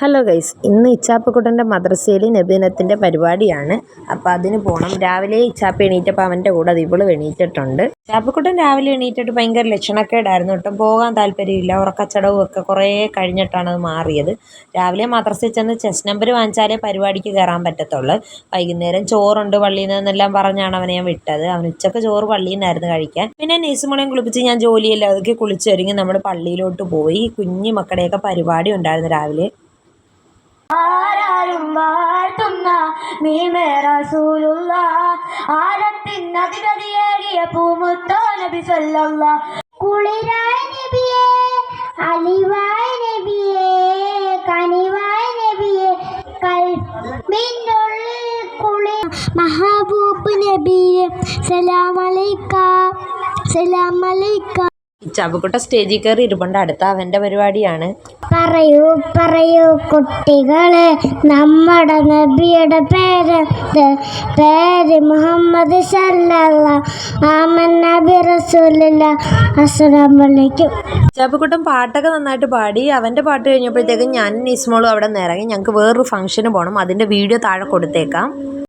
Hello guys, ഇന്ന് ഇച്ചാപ്പക്കുട്ടൻ്റെ മദ്രസയിൽ നബിദിനത്തിൻ്റെ പരിപാടിയാണ്. അപ്പോൾ അതിന് പോകണം. രാവിലെ ഇച്ചാപ്പ എണീറ്റപ്പോൾ അവൻ്റെ കൂടെ ഇവള് എണീറ്റിട്ടുണ്ട്. ഇച്ചാപ്പക്കുട്ടൻ രാവിലെ എണീറ്റിട്ട് ഭയങ്കര ലക്ഷണക്കേടായിരുന്നു കേട്ടോ. പോകാൻ താല്പര്യമില്ല. ഉറക്കച്ചടവും ഒക്കെ കുറേ കഴിഞ്ഞിട്ടാണ് അത് മാറിയത്. രാവിലെ മദ്രസയിൽ ചെന്ന് ചെസ് നമ്പർ വാങ്ങിച്ചാലേ പരിപാടിക്ക് കയറാൻ പറ്റത്തുള്ളൂ. വൈകുന്നേരം ചോറുണ്ട് പള്ളിയിൽ നിന്നെല്ലാം പറഞ്ഞാണ് അവനെ ഞാൻ വിട്ടത്. അവൻ ഉച്ചക്ക് ചോറ് പള്ളിയിൽ നിന്നായിരുന്നു കഴിക്കാൻ. പിന്നെ നെയ്സുമോളെയും കുളിപ്പിച്ച് ഞാൻ ജോലിയെല്ലാം അതൊക്കെ കുളിച്ചൊരുങ്ങി നമ്മൾ പള്ളിയിലോട്ട് പോയി. കുഞ്ഞു മക്കളുടെയൊക്കെ പരിപാടി ഉണ്ടായിരുന്നു രാവിലെ. ആരാരും വാഴ്ത്തുന്ന റസൂലുള്ള ആരത്തിനധിപതിയേറിയ പൂമുത്തോ നബി സല്ലല്ലാഹ്. കുളിരായ നബിയേ, അലിവായ നബിയേ, കനിവായ നബിയേ, കൽബിനുള്ളിൽ കുളിർ മഹബൂബ് നബിയേ, സലാം അലൈക സലാം അലൈക. ഇച്ചാപ്പക്കുട്ട സ്റ്റേജിൽ കയറി ഇരുപണ്ട്. അടുത്ത അവൻ്റെ പരിപാടിയാണ്. പറയൂ പറയൂ കുട്ടികളെ, നമ്മുടെ നബിയുടെ പേര് മുഹമ്മദ് സല്ലല്ലാഹു ആമന്ന ബി റസൂലില്ലാഹ്. അസ്സലാമു അലൈക്കും. ഇച്ചാപ്പക്കുട്ടൻ പാട്ടൊക്കെ നന്നായിട്ട് പാടി. അവൻ്റെ പാട്ട് കഴിഞ്ഞപ്പോഴത്തേക്കും ഞാനും നിസ്മോളും അവിടെ നിന്ന് ഇറങ്ങി. ഞങ്ങൾക്ക് വേറൊരു ഫംഗ്ഷന് പോകണം. അതിൻ്റെ വീഡിയോ താഴെ കൊടുത്തേക്കാം.